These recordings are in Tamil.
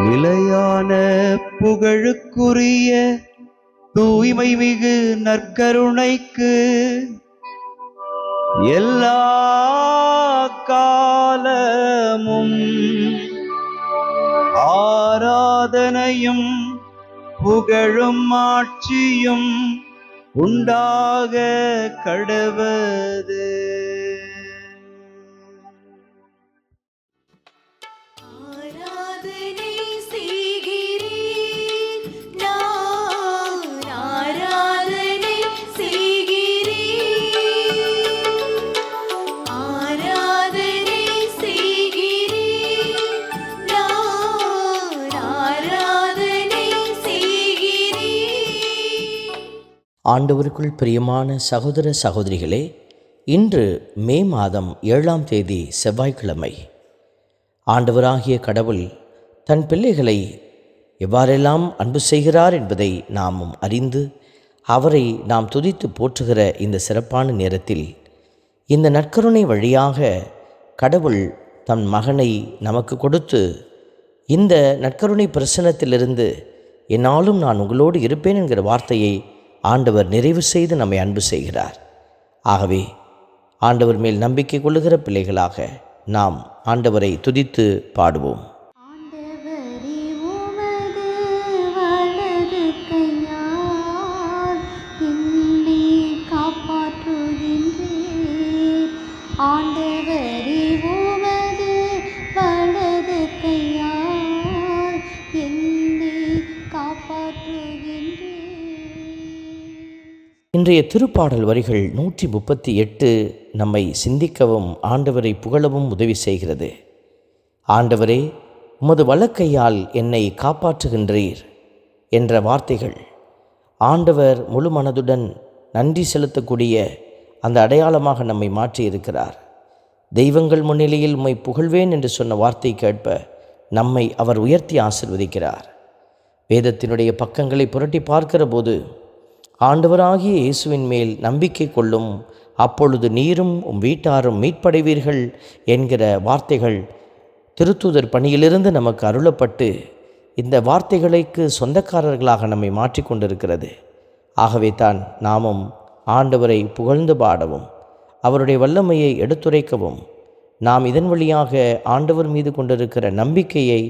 நிலையான புகழுக்குரிய தூய்மை மிகு நற்கருணைக்கு எல்லா காலமும் ஆராதனையும் புகழும் ஆட்சியும் உண்டாக கடவது. ஆண்டவருக்குள் பிரியமான சகோதர சகோதரிகளே, இன்று மே மாதம் 7ஆம் தேதி செவ்வாய்க்கிழமை. ஆண்டவராகிய கடவுள் தன் பிள்ளைகளை எவ்வாறெல்லாம் அன்பு செய்கிறார் என்பதை நாமும் அறிந்து அவரை நாம் துதித்து போற்றுகிற இந்த சிறப்பான நேரத்தில் இந்த நற்கருணை வழியாக கடவுள் தன் மகனை நமக்கு கொடுத்து இந்த நற்கருணை பிரசனத்திலிருந்து என்னாலும் நான் உங்களோடு இருப்பேன் என்கிற வார்த்தையை ஆண்டவர் நிறைவு செய்து நம்மை அன்பு செய்கிறார். ஆகவே ஆண்டவர் மேல் நம்பிக்கை கொள்ளுகிற பிள்ளைகளாக நாம் ஆண்டவரை துதித்து பாடுவோம். இன்றைய திருப்பாடல் வரிகள் 138 நம்மை சிந்திக்கவும் ஆண்டவரை புகழவும் உதவி செய்கிறது. ஆண்டவரே, உமது வலக்கையால் என்னை காப்பாற்றுகின்றீர் என்ற வார்த்தைகள் ஆண்டவர் முழு மனதுடன் நன்றி செலுத்தக்கூடிய அந்த அடையாளமாக நம்மை மாற்றியிருக்கிறார். தெய்வங்கள் முன்னிலையில் உம்மை புகழ்வேன் என்று சொன்ன வார்த்தை கேட்ப நம்மை அவர் உயர்த்தி ஆசிர்வதிக்கிறார். வேதத்தினுடைய பக்கங்களை புரட்டி பார்க்கிற போது ஆண்டவராகிய இயேசுவின் மேல் நம்பிக்கை கொள்ளும், அப்பொழுது நீரும் வீட்டாரும் மீட்படைவீர்கள் என்கிற வார்த்தைகள் திருத்தூதர் பணியிலிருந்து நமக்கு அருளப்பட்டு இந்த வார்த்தைகளுக்கு சொந்தக்காரர்களாக நம்மை மாற்றிக்கொண்டிருக்கிறது. ஆகவே தான் நாமும் ஆண்டவரை புகழ்ந்து பாடவும் அவருடைய வல்லமையை எடுத்துரைக்கவும் நாம் இதன் வழியாக ஆண்டவர் மீது கொண்டிருக்கிற நம்பிக்கையை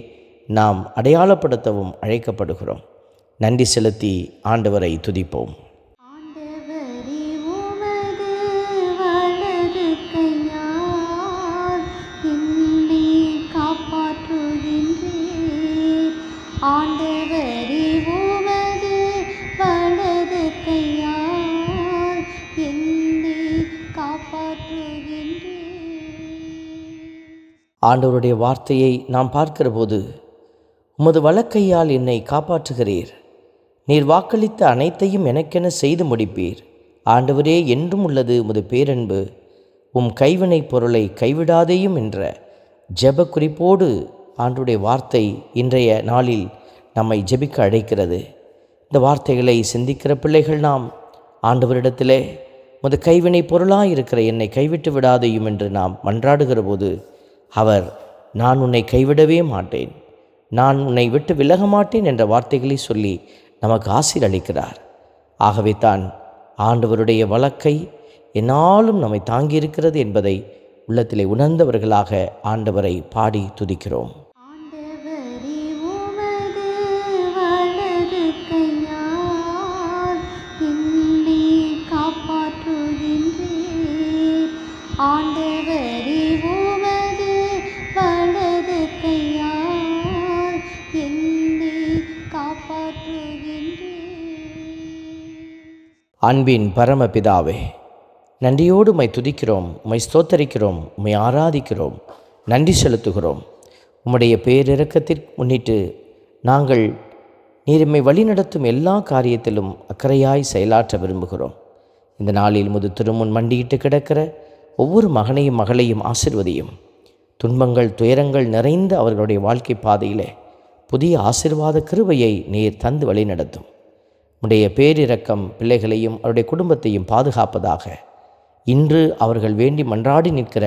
நாம் அடையாளப்படுத்தவும் அழைக்கப்படுகிறோம். நன்றி செலுத்தி ஆண்டவரை துதிப்போம். ஆண்டவருடைய வார்த்தையை நாம் பார்க்கிற போது, உமது வலக்கையால் என்னை காப்பாற்றுகிறீர், நீர் வாக்களித்த அனைத்தையும் எனக்கென செய்து முடிப்பீர். ஆண்டவரே, என்றும் உள்ளது உமது பேரன்பு, உம் கைவினை பொருளை கைவிடாதேயும் என்ற ஜெப குறிப்போடு ஆண்டவருடைய வார்த்தை இன்றைய நாளில் நம்மை ஜெபிக்க அழைக்கிறது. இந்த வார்த்தைகளை சிந்திக்கிற பிள்ளைகள் நாம் ஆண்டவரிடத்திலே உமது கைவினை பொருளாக இருக்கிற என்னை கைவிட்டு விடாதேயும் என்று நாம் மன்றாடுகிற போது அவர் நான் உன்னை கைவிடவே மாட்டேன், நான் உன்னை விட்டு விலக மாட்டேன் என்ற வார்த்தைகளை சொல்லி நமக்கு ஆசீர்வதிக்கிறார். ஆகவே தான் ஆண்டவருடைய வலக்கை என்னாலும் நம்மை தாங்கியிருக்கிறது என்பதை உள்ளத்திலே உணர்ந்தவர்களாக ஆண்டவரை பாடி துதிக்கிறோம். அன்பின் பரமபிதாவே, நன்றியோடு உம்மை துதிக்கிறோம், உம்மை ஸ்தோத்தரிக்கிறோம், உம்மை ஆராதிக்கிறோம், நன்றி செலுத்துகிறோம். உம்முடைய பேரிரக்கத்திற்கு முன்னிட்டு நாங்கள் நீர் எம்மை வழிநடத்தும் எல்லா காரியத்திலும் அக்கறையாய் செயலாற்ற விரும்புகிறோம். இந்த நாளில் முது திருமுன் மண்டியிட்டு கிடக்கிற ஒவ்வொரு மகனையும் மகளையும் ஆசிர்வதியும். துன்பங்கள் துயரங்கள் நிறைந்த அவர்களுடைய வாழ்க்கை பாதையிலே புதிய ஆசீர்வாத கிருபையை நீர் தந்து வழிநடத்தும். உடைய பேரிரக்கம் பிள்ளைகளையும் அவருடைய குடும்பத்தையும் பாதுகாப்பதாக. இன்று அவர்கள் வேண்டி மன்றாடி நிற்கிற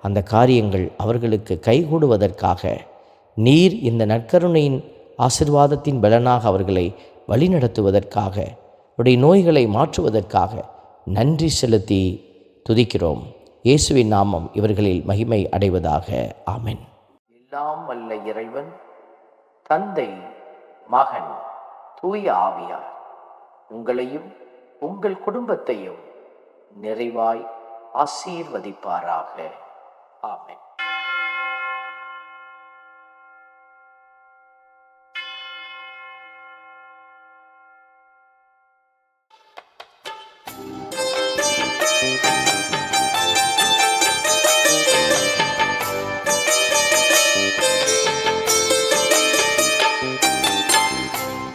அந்த காரியங்கள் அவர்களுக்கு கைகூடுவதற்காக நீர் இந்த நற்கருணையின் ஆசிர்வாதத்தின் பலனாக அவர்களை வழிநடத்துவதற்காக, உடைய நோய்களை மாற்றுவதற்காக நன்றி செலுத்தி துதிக்கிறோம். இயேசுவின் நாமம் இவர்களில் மகிமை அடைவதாக. ஆமென். எல்லாம் வல்ல இறைவன், தந்தை, மகன், தூய ஆவியார் உங்களையும் உங்கள் குடும்பத்தையும் நிறைவாய் ஆசீர்வதிப்பாராக. ஆமென்.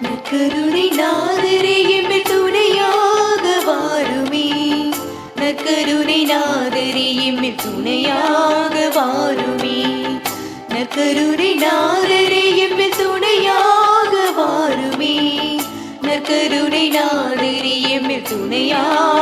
நற்கருணை நாதரே எம்மில் துணையாக வாருமே, நற்கருணை நாதரே எம்மில் துணையாக வாருமே, நற்கருணை நாதரே எம்மில் துணையாக வாருமே, நற்கருணை நாதரே எம்மில் துணையாக